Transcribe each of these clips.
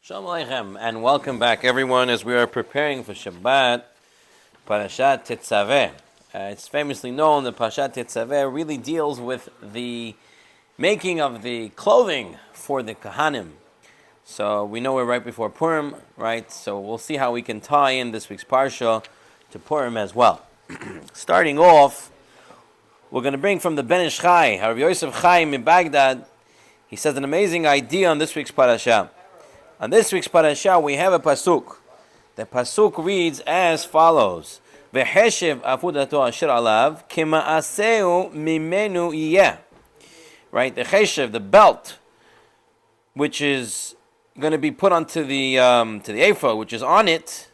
Shalom Aleichem, and welcome back, everyone, as we are preparing for Shabbat, Parshat Tetzaveh. It's famously known that Parshat Tetzaveh really deals with the making of the clothing for the Kohanim. So we know we're right before Purim, right? So we'll see how we can tie in this week's Parsha to Purim as well. Starting off, we're going to bring from the Ben Ish Chai, Rav Yosef Chaim in Baghdad. He says an amazing idea on this week's Parashah. On this week's parasha, we have a pasuk. The pasuk reads as follows: "V'heshev afudato asher alav k'ma'aseu mimenu yiyeh." Right, the cheshev, the belt, which is going to be put onto the ephod, which is on it.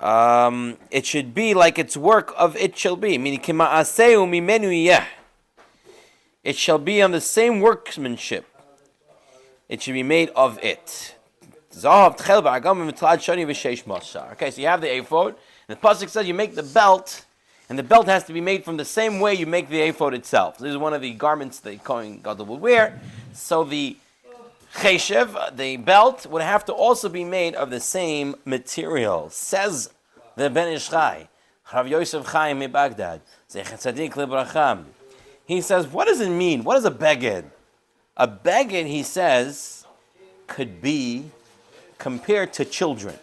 It should be like its work of it shall be. Meaning k'ma'aseu mimenu yiyeh. It shall be on the same workmanship. It should be made of it. Okay, so you have the ephod, and the pasuk says you make the belt, and the belt has to be made from the same way you make the ephod itself. This is one of the garments the Kohen Gadol would wear. So the cheshev, the belt, would have to also be made of the same material. Says the Ben Ish Chai, Rav Yosef Chaim in Baghdad. He says, what does it mean? What is a beged? A beged, he says, could be compared to children.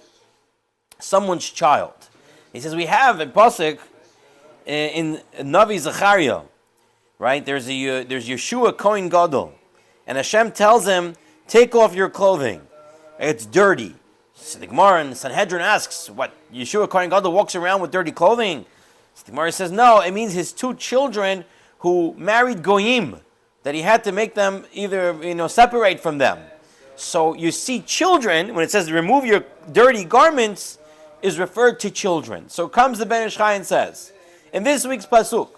Someone's child. He says, we have a pasuk in Navi Zechariah, right? There's Yeshua Kohen Gadol. And Hashem tells him, take off your clothing. It's dirty. So the Gemara in Sanhedrin asks, what, Yeshua Kohen Gadol walks around with dirty clothing? So the Gemara says, no, it means his two children who married Goyim, that he had to make them either, separate from them. So you see children, when it says remove your dirty garments, is referred to children. So comes the Ben Ish Chai and says, in this week's pasuk,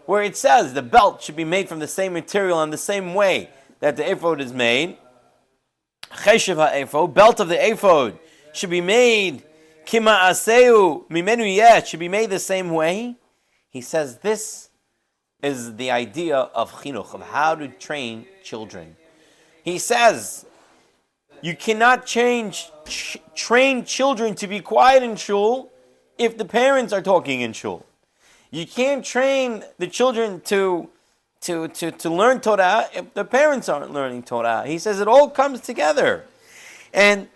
where it says the belt should be made from the same material and the same way that the ephod is made, cheshev ha'ephod, belt of the ephod, should be made, kima aseu mimenu yeh, should be made the same way. He says this is the idea of chinuch, of how to train children. He says, you cannot train children to be quiet in shul if the parents are talking in shul. You can't train the children to learn Torah if the parents aren't learning Torah. He says it all comes together. And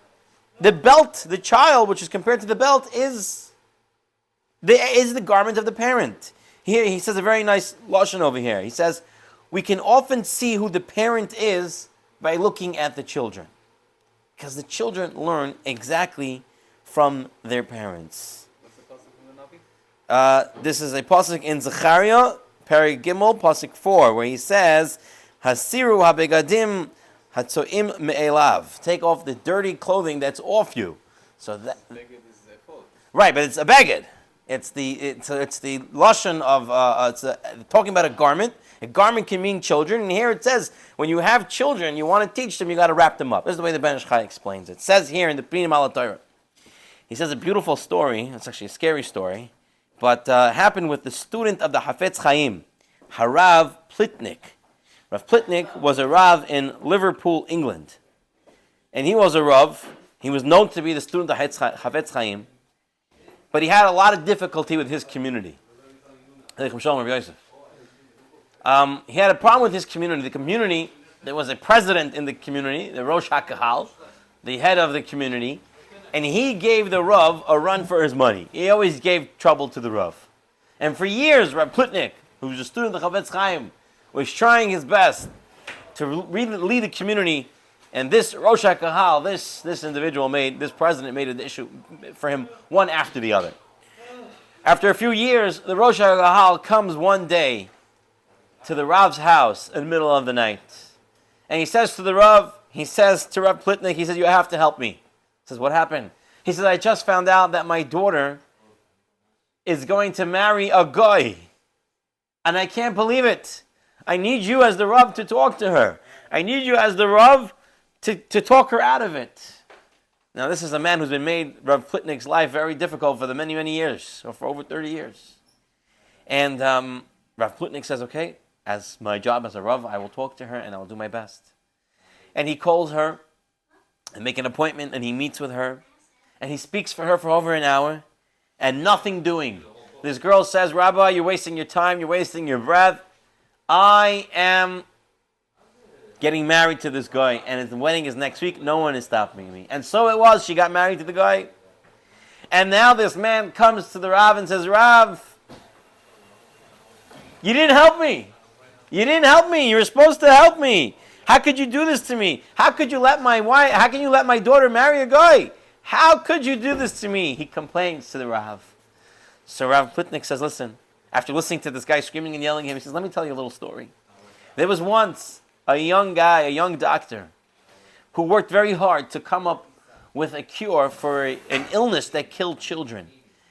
the belt, the child, which is compared to the belt, is the garment of the parent. Here he says a very nice lashon over here. He says, we can often see who the parent is by looking at the children. Because the children learn exactly from their parents. What's the pasuk from the Navi? This is a pasuk in Zechariah, Peri Gimel, pasuk 4, where he says, Hasiru habegadim hatzoim me'elav. Take off the dirty clothing that's off you. So that, Beged is a fault. right, but it's a beged. It's the lashon of talking about a garment. A garment can mean children, and here it says when you have children, you want to teach them, you got to wrap them up. This is the way the Ben Ish Chai explains it. It says here in the Prinim al Torah. He says a beautiful story. It's actually a scary story, but happened with the student of the Hafetz Chaim, Harav Plitnik. Rav Plitnik was a Rav in Liverpool, England, and he was a Rav. He was known to be the student of Hafetz Chaim. But he had a lot of difficulty with his community. He had a problem with his community. The community, there was a president in the community, the Rosh HaKahal, the head of the community, and he gave the Rav a run for his money. He always gave trouble to the Rav. And for years, Rav Plitnik, who was a student of the Chavetz Chaim, was trying his best to lead the community. And this Rosh HaKahal, this individual this president made an issue for him one after the other. After a few years, the Rosh HaKahal comes one day to the Rav's house in the middle of the night. And he says to the Rav, he says to Rav Plitnik, he says, you have to help me. He says, what happened? He says, I just found out that my daughter is going to marry a guy. And I can't believe it. I need you as the Rav to talk to her. I need you as the Rav to talk her out of it. Now, this is a man who's been made Rav Plitnik's life very difficult for the many, many years, or for over 30 years. And Rav Plitnik says, okay, as my job as a Rav, I will talk to her and I will do my best. And he calls her and make an appointment, and he meets with her, and he speaks for her for over an hour, and nothing doing. This girl says, Rabbi, you're wasting your time, you're wasting your breath. I am getting married to this guy, and his wedding is next week. No one is stopping me. And so it was. She got married to the guy. And now this man comes to the Rav and says, Rav, you didn't help me. You didn't help me. You were supposed to help me. How could you do this to me? How could you let my wife, how can you let my daughter marry a guy? How could you do this to me? He complains to the Rav. So Rav Plitnik says, listen, after listening to this guy screaming and yelling at him, he says, let me tell you a little story. There was once a young guy, a young doctor, who worked very hard to come up with a cure for an illness that killed children.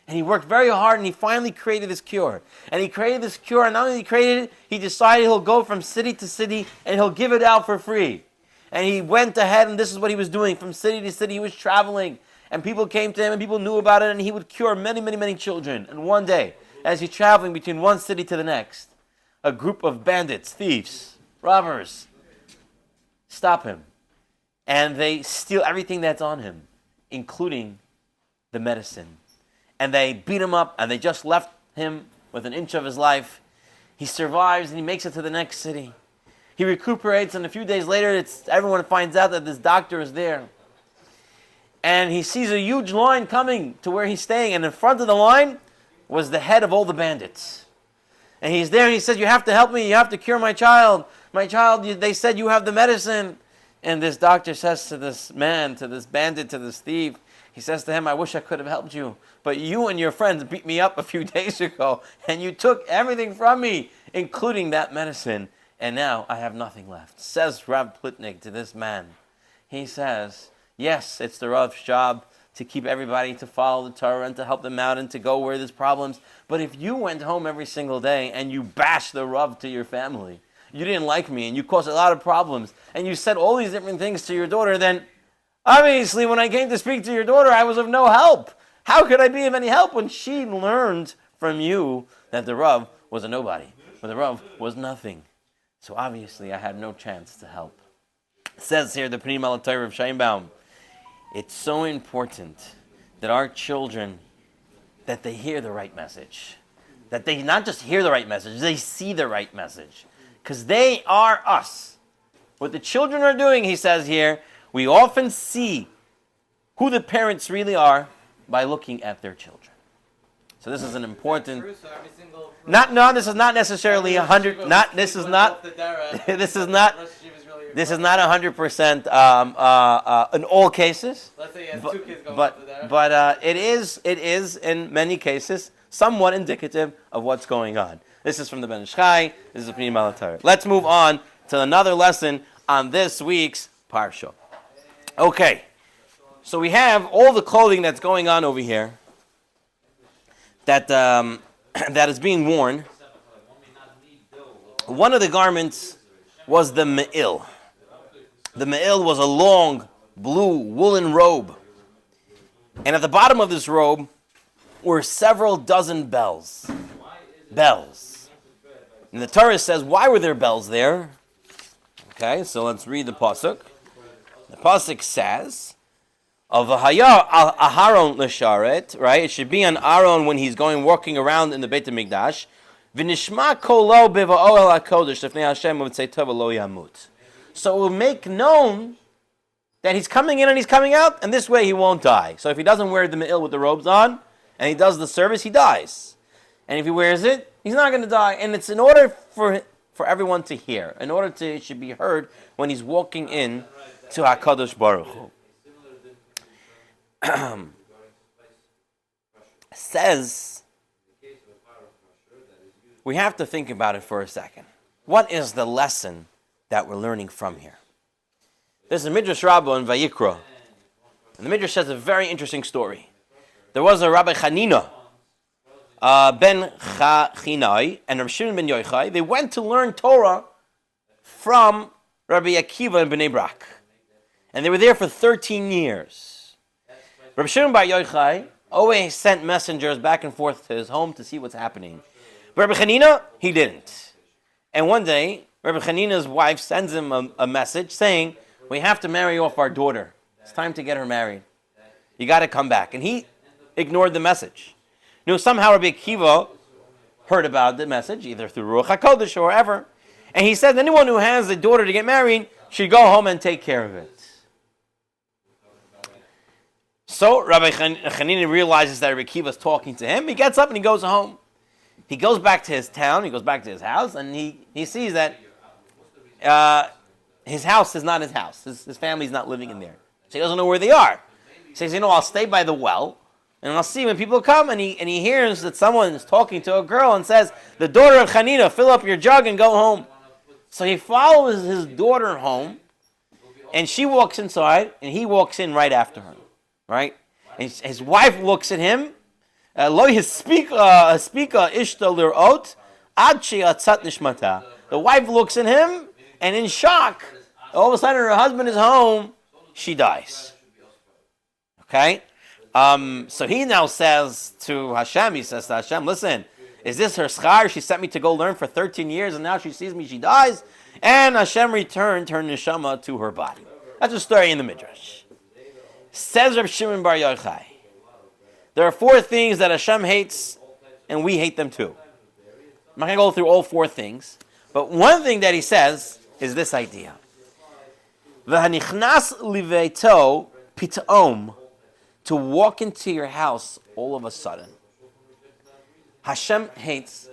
And he worked very hard, and he finally created this cure. And he created this cure, and not only he created it, he decided he'll go from city to city, and he'll give it out for free. And he went ahead, and this is what he was doing. From city to city, he was traveling. And people came to him, and people knew about it, and he would cure many, many, many children. And one day, as he's traveling between one city to the next, a group of bandits, thieves, robbers, stop him. And they steal everything that's on him, including the medicine. And they beat him up, and they just left him with an inch of his life. He survives, and he makes it to the next city. He recuperates, and a few days later, everyone finds out that this doctor is there. And he sees a huge line coming to where he's staying, and in front of the line was the head of all the bandits. And he's there, and he says, you have to help me, you have to cure my child. My child, they said you have the medicine. And this doctor says to this man, to this bandit, to this thief, he says to him, I wish I could have helped you, but you and your friends beat me up a few days ago, and you took everything from me, including that medicine, and now I have nothing left. Says Rav Plitnik to this man. He says, yes, it's the Rav's job to keep everybody to follow the Torah and to help them out and to go where there's problems, but if you went home every single day and you bashed the Rav to your family, you didn't like me, and you caused a lot of problems, and you said all these different things to your daughter, then obviously when I came to speak to your daughter, I was of no help. How could I be of any help when she learned from you that the Rav was a nobody, or the Rav was nothing? So obviously I had no chance to help. It says here, the Pnim al Torah of Sheinbaum, it's so important that our children, that they hear the right message. That they not just hear the right message, they see the right message. Because they are us. What the children are doing, he says here, we often see who the parents really are by looking at their children. So this is an important. This is not necessarily 100. This is not 100% in all cases. Let's say you have two kids going up the dara. But it is in many cases somewhat indicative of what's going on. This is from the Ben Ish Chai. This is the Pnim al Torah. Let's move on to another lesson on this week's Parsha. Okay, so we have all the clothing that's going on over here that that is being worn. One of the garments was the me'il. The me'il was a long blue woolen robe, and at the bottom of this robe were several dozen bells. And the Torah says, why were there bells there? Okay, so let's read the pasuk. The pasuk says, of Ahaya Aharon l'sharet, right? It should be on Aaron when he's walking around in the Beit HaMikdash. V'nishma kolo b'va'o el HaKodesh lefnei Hashem v'tzei tova lo yamut. So it will make known that he's coming in and he's coming out, and this way he won't die. So if he doesn't wear the me'il with the robes on, and he does the service, he dies. And if he wears it, he's not going to die. And it's in order for everyone to hear. In order to, it should be heard when he's walking in to HaKadosh Baruch Hu. Says, we have to think about it for a second. What is the lesson that we're learning from here? There's a Midrash Rabbah in Vayikra. And the Midrash says a very interesting story. There was a Rabbi Chanina, ben Chinai, and Rabbi Shimon ben Yochai. They went to learn Torah from Rabbi Akiva in Bnei Brak. And they were there for 13 years. Rabbi Shimon ben Yochai always sent messengers back and forth to his home to see what's happening. But Rabbi Chanina, he didn't. And one day, Rabbi Chanina's wife sends him a message saying, we have to marry off our daughter. It's time to get her married. You got to come back. And he ignored the message. Somehow Rabbi Akiva heard about the message, either through Ruach HaKodesh or wherever. And he said, anyone who has a daughter to get married should go home and take care of it. So Rabbi Hanina realizes that Rabbi Akiva is talking to him. He gets up and he goes home. He goes back to his town, he goes back to his house, and he sees that his house is not his house. His family's not living in there. So he doesn't know where they are. He says, I'll stay by the well, and I'll see when people come, and he hears that someone is talking to a girl and says, the daughter of Hanina, fill up your jug and go home. So he follows his daughter home, and she walks inside, and he walks in right after her. Right? And his wife looks at him. The wife looks at him, and in shock, all of a sudden her husband is home, she dies. Okay? So he now says to Hashem, listen, is this her schar? She sent me to go learn for 13 years, and now she sees me, she dies. And Hashem returned her neshama to her body. That's a story in the Midrash. Says Reb Shimon Bar Yochai, there are 4 things that Hashem hates, and we hate them too. I'm not going to go through all 4 things, but one thing that he says is this idea. V'hanichnas liveito pit'om, to walk into your house all of a sudden. Hashem hates.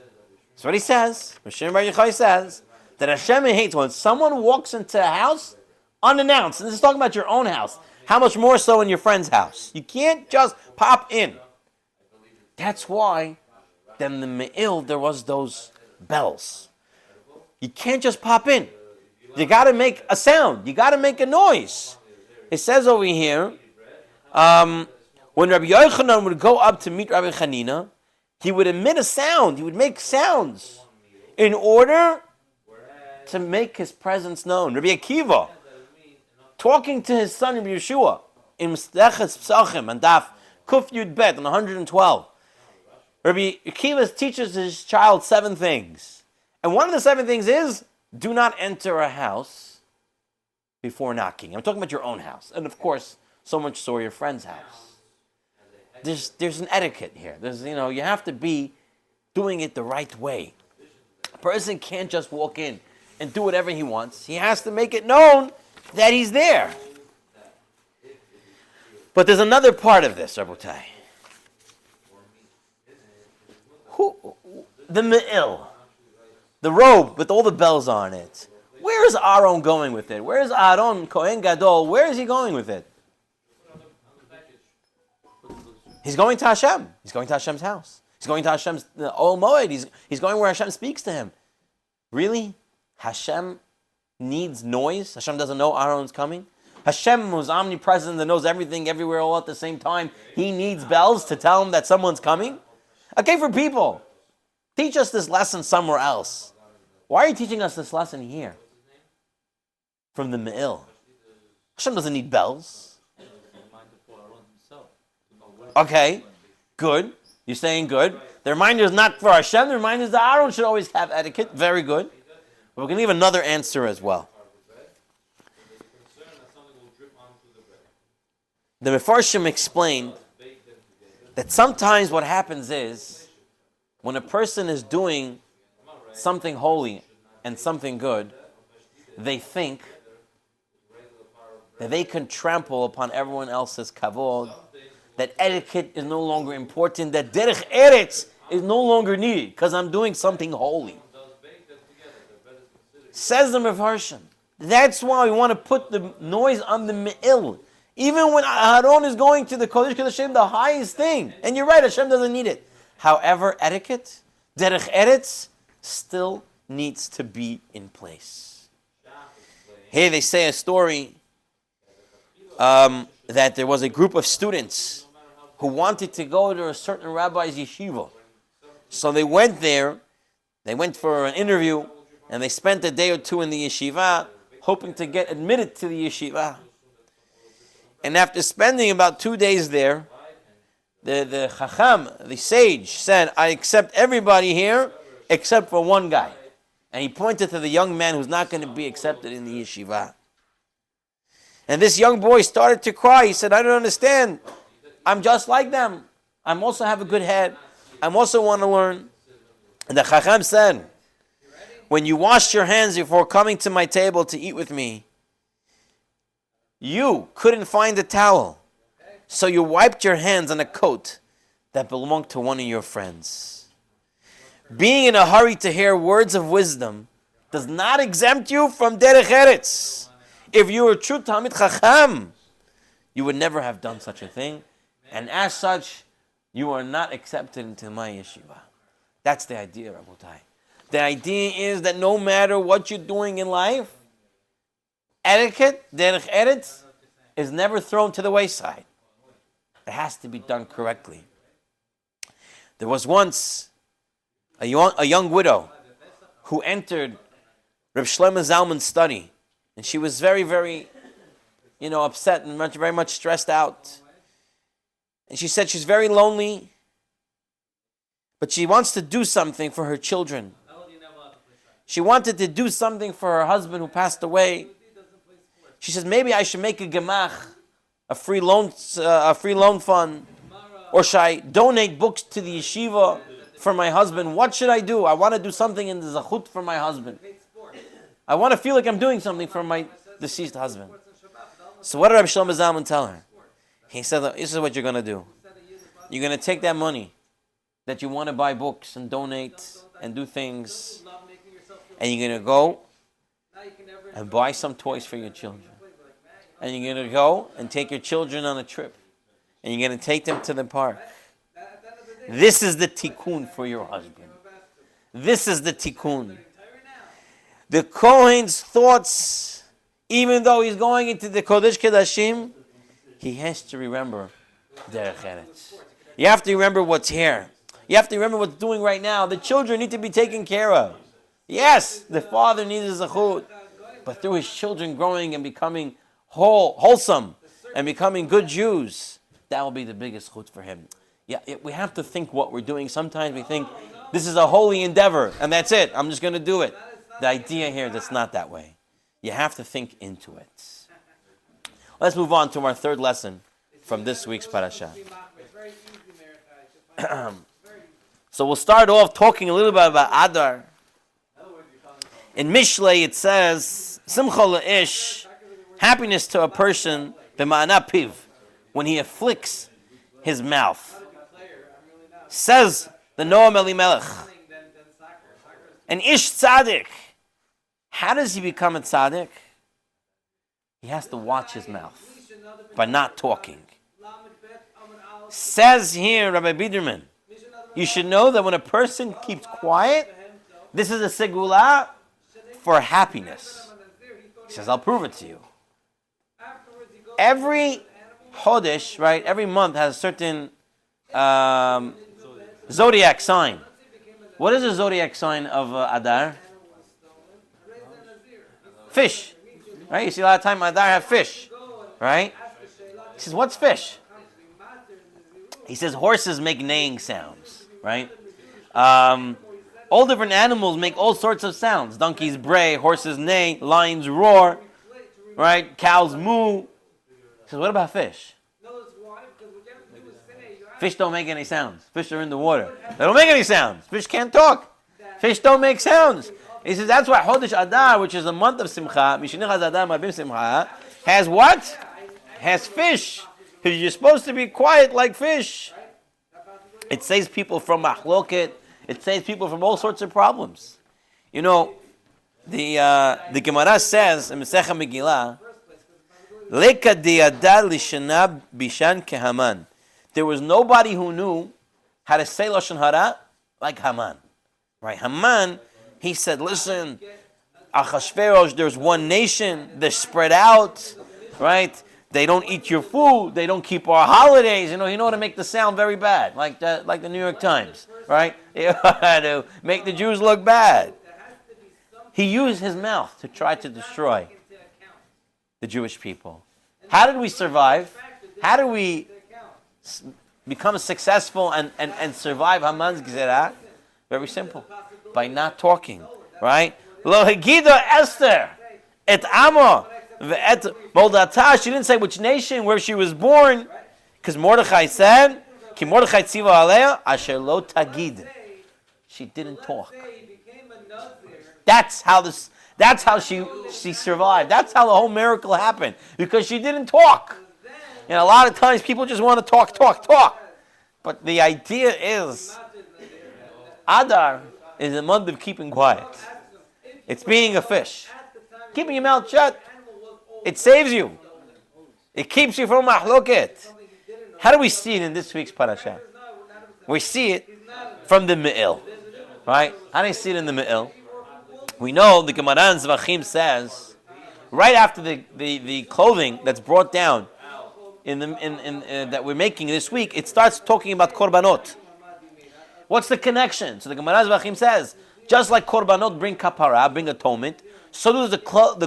That's what he says. Reb Shimon Bar Yochai says that Hashem hates when someone walks into a house unannounced. And this is talking about your own house. How much more so in your friend's house? You can't just pop in. That's why, then the Me'il, there was those bells. You can't just pop in. You got to make a sound. You got to make a noise. It says over here, when Rabbi Yochanan would go up to meet Rabbi Hanina, he would emit a sound. He would make sounds in order to make his presence known. Rabbi Akiva, talking to his son Rabbi Yeshua in Mesechet Pesachim and Daf Kuf Yud Bet on 112. Rabbi Akiva teaches his child 7 things. And one of the 7 things is, do not enter a house before knocking. I'm talking about your own house. And of course, so much so your friend's house. There's an etiquette here. You have to be doing it the right way. A person can't just walk in and do whatever he wants. He has to make it known that he's there. But there's another part of this, Rabotai. The Me'il, the robe with all the bells on it. Where is Aaron going with it? Where is Aaron, Kohen Gadol? Where is he going with it? He's going to Hashem. He's going to Hashem's house. He's going to Hashem's Ol Moed. He's going where Hashem speaks to him. Really? Hashem needs noise? Hashem doesn't know Aaron's coming? Hashem, who's omnipresent, that knows everything everywhere all at the same time, he needs bells to tell him that someone's coming? Okay, for people, teach us this lesson somewhere else. Why are you teaching us this lesson here? From the Me'il. Hashem doesn't need bells. Okay, good. You're saying good. The reminder is not for Hashem. The reminder is that Aaron should always have etiquette. Very good. But we're going to give another answer as well. The Mefarshim explained that sometimes what happens is when a person is doing something holy and something good, they think that they can trample upon everyone else's kavod, that etiquette is no longer important, that derech eretz is no longer needed because I'm doing something holy. Says the Mefarshim. That's why we want to put the noise on the Me'il. Even when Aaron is going to the Kodesh Kodashim, the highest thing. And you're right, Hashem doesn't need it. However, etiquette, derech eretz, still needs to be in place. Here they say a story that there was a group of students who wanted to go to a certain rabbi's yeshiva. So they went there, they went for an interview, and they spent a day or 2 in the yeshiva, hoping to get admitted to the yeshiva. And after spending about 2 days there, the chacham, the sage, said, I accept everybody here except for one guy. And he pointed to the young man who's not going to be accepted in the yeshiva. And this young boy started to cry. He said, I don't understand. I'm just like them. I also have a good head. I also want to learn. And the Chacham said, when you washed your hands before coming to my table to eat with me, you couldn't find a towel. So you wiped your hands on a coat that belonged to one of your friends. Being in a hurry to hear words of wisdom does not exempt you from derech eretz. If you were true Talmid Chacham, you would never have done such a thing. And as such, you are not accepted into my yeshiva. That's the idea, Rabotai. The idea is that no matter what you're doing in life, etiquette, derech eretz, is never thrown to the wayside. It has to be done correctly. There was once a young widow who entered Reb Shlomo Zalman's study. And she was very, very, upset and very much stressed out. And she said she's very lonely, but she wants to do something for her children. She wanted to do something for her husband who passed away. She says, maybe I should make a gemach, a free loan fund, or should I donate books to the yeshiva for my husband? What should I do? I want to do something in the zachut for my husband. I want to feel like I'm doing something for my deceased husband. So what did Rabbi Shlomo Zalman tell her? He said, this is what you're going to do. You're going to take that money that you want to buy books and donate and do things, and you're going to go and buy some toys for your children. And you're going to go and take your children on a trip. And you're going to take them to the park. This is the tikkun for your husband. This is the tikkun. The Kohen's thoughts, even though he's going into the Kodesh Kedashim, he has to remember Derech Eretz. You have to remember what's here. You have to remember what's doing right now. The children need to be taken care of. Yes, the father needs a zachut, but through his children growing and becoming wholesome and becoming good Jews, that will be the biggest zachut for him. Yeah, we have to think what we're doing. Sometimes we think this is a holy endeavor and that's it. I'm just going to do it. The idea here, that's not that way. You have to think into it. Let's move on to our third lesson from this week's Parshat. So we'll start off talking a little bit about Adar. In Mishlei it says, Simcha le'ish, happiness to a person, b'ma'ana piv, when he afflicts his mouth. Says the Noam Elimelech, an ish tzaddik. How does he become a tzaddik? He has to watch his mouth by not talking. Says here Rabbi Biderman, you should know that when a person keeps quiet, this is a segula for happiness. He says, I'll prove it to you. Every chodesh, right, every month has a certain zodiac sign. What is the zodiac sign of Adar? Fish. Right? You see a lot of time Adar have fish. Right? He says, what's fish? He says horses make neighing sounds. Right? All different animals make all sorts of sounds. Donkeys bray, horses neigh, lions roar. Right? Cows moo. He says, what about fish? Fish don't make any sounds. Fish are in the water. They don't make any sounds. Fish can't talk. Fish don't make sounds. He says that's why Chodesh Adar, which is a month of Simcha, Mishenichas Adar Mabim Simcha, has what? Has fish. Because you're supposed to be quiet like fish. It saves people from machloket. It saves people from all sorts of problems. You know, the Gemara says in Masechet Megillah, Leka di Adar lishanab bishan kehaman. There was nobody who knew how to say Lashon Hara like Haman. Right? Haman, he said, listen, Achashverosh, there's one nation, they're spread out, right? They don't eat your food, they don't keep our holidays. You know how to make the sound very bad, like the New York Times, right? You know how to make the Jews look bad. He used his mouth to try to destroy the Jewish people. How did we survive? How do we become successful and survive Haman's Gezerah? Very simple. By not talking, right? Lo hagida Esther et amo Moldata, she didn't say which nation, where she was born, because Mordechai said, Ki Mordechai tziva aleya, asher lo tagid. She didn't talk. That's how she survived. That's how the whole miracle happened, because she didn't talk. And a lot of times people just want to talk. But the idea is, Adar is a month of keeping quiet. It's being a fish. Keeping your mouth shut. It saves you. It keeps you from mahloket. How do we see it in this week's parasha? We see it from the Me'il. Right? How do you see it in the Me'il? We know the Gemara in Zvachim says, right after the clothing that's brought down that we're making this week, it starts talking about korbanot. What's the connection? So the Gemara Zvachim says, just like korbanot bring kapara, bring atonement, so does the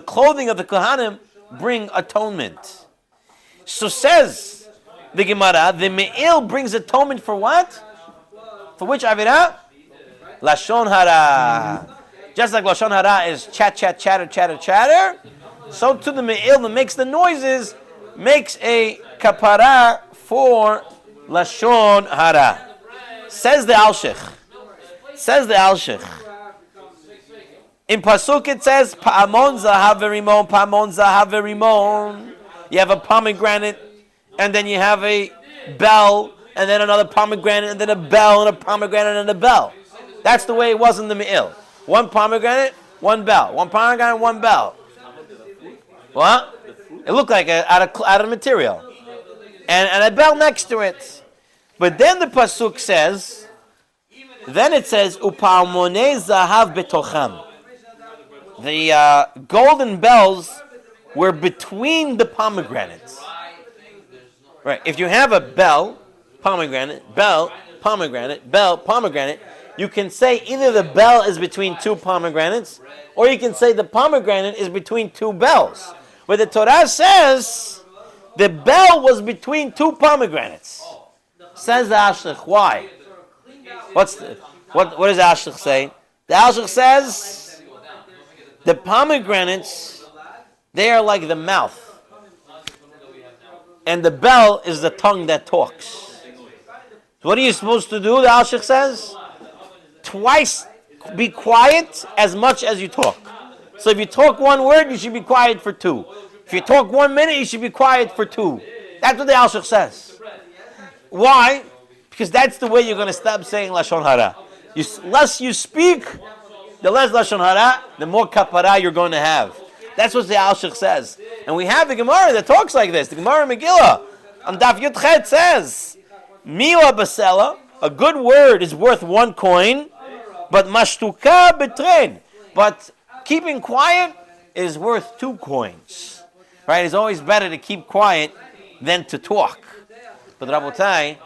clothing of the Kohanim bring atonement. So says the Gemara, the Me'il brings atonement for what? For which Avirah? Lashon Hara. Just like Lashon Hara is chatter, so to the Me'il that makes the noises, makes a kapara for Lashon Hara. Says the Alshich. In Pasuk it says, Pa'amon zahav verimon. You have a pomegranate, and then you have a bell, and then another pomegranate, and then a bell, and a pomegranate, and a bell. That's the way it was in the Me'il. One pomegranate, one bell. One pomegranate, one bell. What? It looked like out of material. And a bell next to it. But then the Pasuk says, Upa'amonei zahav betocham. The golden bells were between the pomegranates. Right. If you have a bell, pomegranate, you can say either the bell is between two pomegranates, or you can say the pomegranate is between two bells. But the Torah says the bell was between two pomegranates. Says the Ashlich. Why? What does the Ashlich say? The Ashlich says the pomegranates, they are like the mouth, and the bell is the tongue that talks. So what are you supposed to do? The Ashlich says twice be quiet as much as you talk. So if you talk one word, you should be quiet for two. If you talk 1 minute, you should be quiet for two. That's what the Alshich says. Why? Because that's the way you're going to stop saying Lashon Hara. Less you speak, the less Lashon Hara, the more kapara you're going to have. That's what the Alshich says. And we have the Gemara that talks like this. The Gemara Megillah on Daf Yud Chet says, Mila Basela, a good word is worth 1 coin, but mashtuka betrein. But keeping quiet is worth 2 coins. Right? It's always better to keep quiet than to talk. But Rabotai,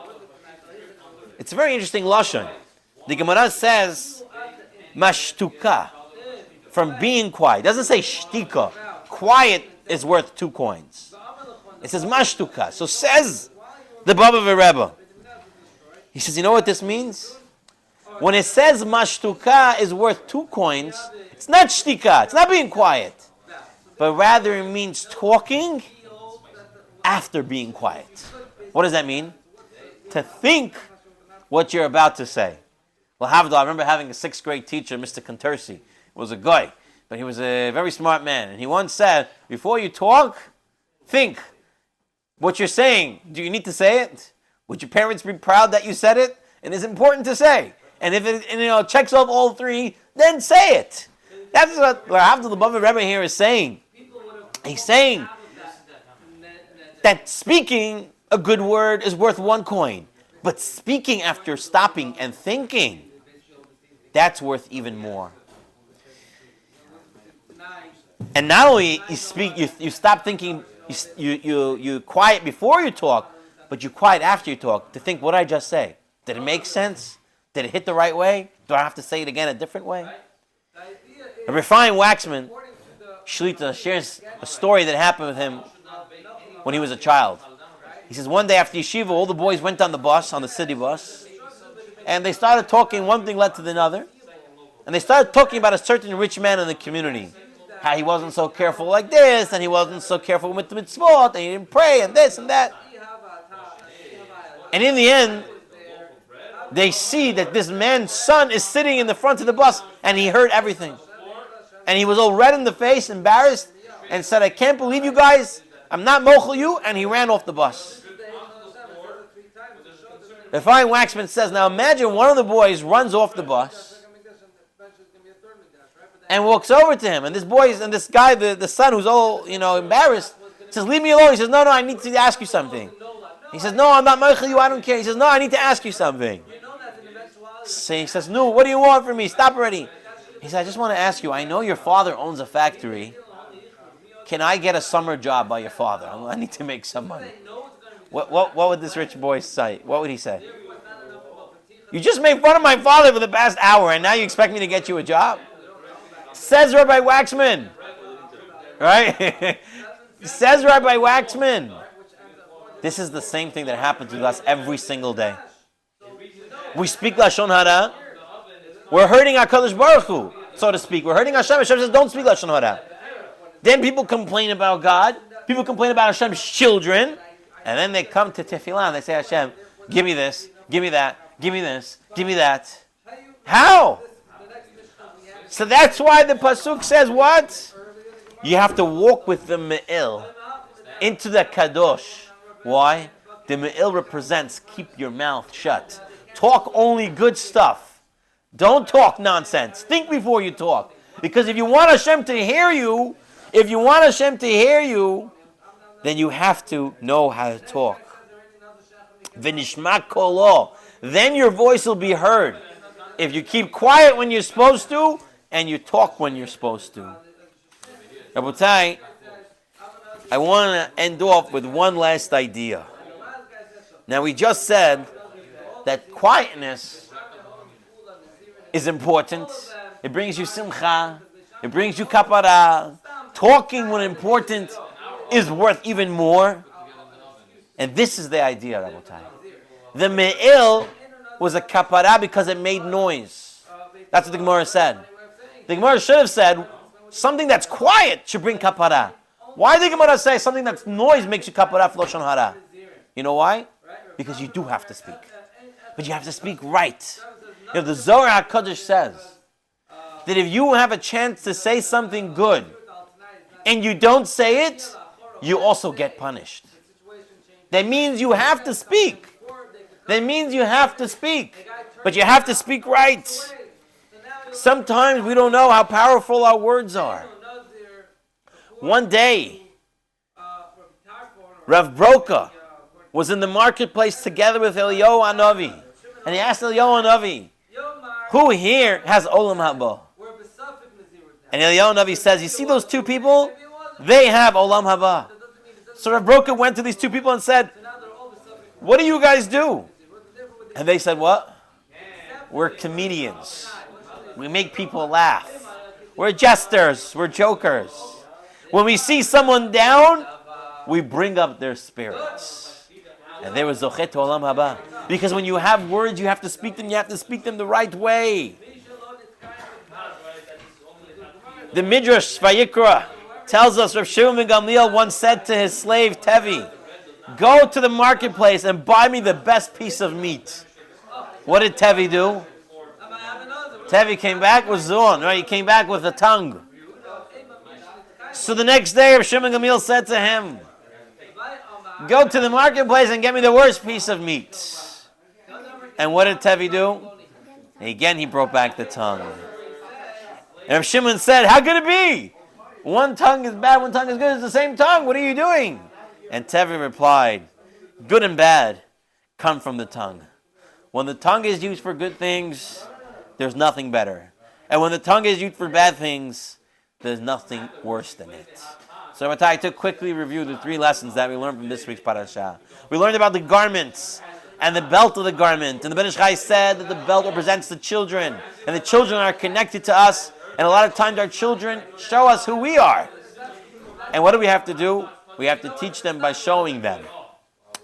it's a very interesting lashon. The Gemara says mashtuka, from being quiet. It doesn't say shtika. Quiet is worth 2 coins. It says mashtuka. So says the Baba Rebbe. He says, you know what this means? When it says mashtuka is worth 2 coins, it's not shtika. It's not being quiet. But rather it means talking after being quiet. What does that mean? To think what you're about to say. Well, I remember having a 6th grade teacher, Mr. Contersi. He was a guy, but he was a very smart man. And he once said, before you talk, think what you're saying. Do you need to say it? Would your parents be proud that you said it? And it's important to say. And if it checks off all 3, then say it. That's what the Bava Rebbe here is saying. He's saying that speaking a good word is worth 1 coin. But speaking after stopping and thinking, that's worth even more. And not only you speak, you stop thinking, you quiet before you talk, but you quiet after you talk to think, what did I just say? Did it make sense? Did it hit the right way? Do I have to say it again a different way? A refined waxman, Shlita, shares a story that happened with him when he was a child. He says one day after yeshiva, all the boys went on the bus, on the city bus, and they started talking, one thing led to another, and they started talking about a certain rich man in the community. how he wasn't so careful like this, and he wasn't so careful with the mitzvot, and he didn't pray, and this and that. And in the end, they see that this man's son is sitting in the front of the bus, and he heard everything. And he was all red in the face, embarrassed, and said, I can't believe you guys, I'm not mochel you, and he ran off the bus. The fine waxman says, now imagine one of the boys runs off the bus and walks over to him, and this guy, the son who's all, embarrassed, says, leave me alone. He says, no, I need to ask you something. He says, no, I'm not mochel you, I don't care. He says, no, I need to ask you something. So he says, no, what do you want from me? Stop already. He says, I just want to ask you, I know your father owns a factory. Can I get a summer job by your father? I need to make some money. What would this rich boy say? What would he say? You just made fun of my father for the past hour, and now you expect me to get you a job? Says Rabbi Waxman. Right? Says Rabbi Waxman. This is the same thing that happens with us every single day. We speak Lashon Hara. We're hurting HaKadosh Baruch Hu, so to speak. We're hurting Hashem. Hashem says, don't speak Lashon Hara. Then people complain about God. People complain about Hashem's children. And then they come to Tefillah and they say, Hashem, give me this, give me that, give me this, give me that. How? So that's why the Pasuk says what? You have to walk with the Me'il into the Kadosh. Why? The Me'il represents keep your mouth shut. Talk only good stuff. Don't talk nonsense. Think before you talk. Because if you want Hashem to hear you, then you have to know how to talk. V'nishma kolo. Then your voice will be heard. If you keep quiet when you're supposed to, and you talk when you're supposed to. Rabotai, I want to end off with one last idea. Now we just said that quietness is important. It brings you simcha. It brings you kapara. Talking when important is worth even more. And this is the idea, Rabotai. The Me'il was a kapara because it made noise. That's what the Gemara said. The Gemara should have said something that's quiet should bring kapara. Why did the Gemara say something that's noise makes you kapara for Lashon Hara? You know why? Because you do have to speak. But you have to speak right. The Zohar HaKadosh says that if you have a chance to say something good and you don't say it, you also get punished. That means you have to speak. But you have to speak right. Sometimes we don't know how powerful our words are. One day, Rav Broka was in the marketplace together with Eliyahu Hanavi. And he asked Eliyahu Hanavi, who here has Olam Haba? And Eliyahu Hanavi says, you see those two people? They have Olam Haba. So Rav Broka went to these two people and said, what do you guys do? And they said, what? We're comedians. We make people laugh. We're jesters. We're jokers. When we see someone down, we bring up their spirits. And they were Zochet Olam Haba. Because when you have words, you have to speak them. You have to speak them the right way. The Midrash Vayikra tells us Rav Shimon ben Gamliel once said to his slave Tevi, go to the marketplace and buy me the best piece of meat. What did Tevi do? Tevi came back with Zon, right? He came back with a tongue. So the next day, Rav Shimon ben Gamliel said to him, go to the marketplace and get me the worst piece of meat. And what did Tevi do? Again, he brought back the tongue. And Rav Shimon said, how could it be? One tongue is bad, one tongue is good. It's the same tongue. What are you doing? And Tevi replied, good and bad come from the tongue. When the tongue is used for good things, there's nothing better. And when the tongue is used for bad things, there's nothing worse than it. So Rabotai, to quickly review the three lessons that we learned from this week's Parashah. We learned about the garments and the belt of the garment. And the Ben Ish Chai said that the belt represents the children. And the children are connected to us. And a lot of times our children show us who we are. And what do we have to do? We have to teach them by showing them.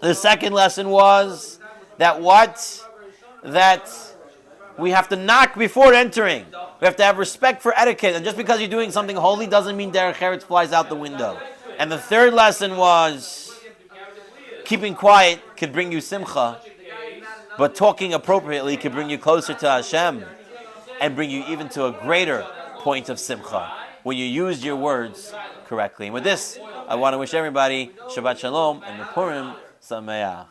The second lesson was that We have to knock before entering. We have to have respect for etiquette. And just because you're doing something holy doesn't mean derech eretz flies out the window. And the third lesson was keeping quiet could bring you simcha, but talking appropriately could bring you closer to Hashem and bring you even to a greater point of simcha when you use your words correctly. And with this, I want to wish everybody Shabbat Shalom and Purim Sameach.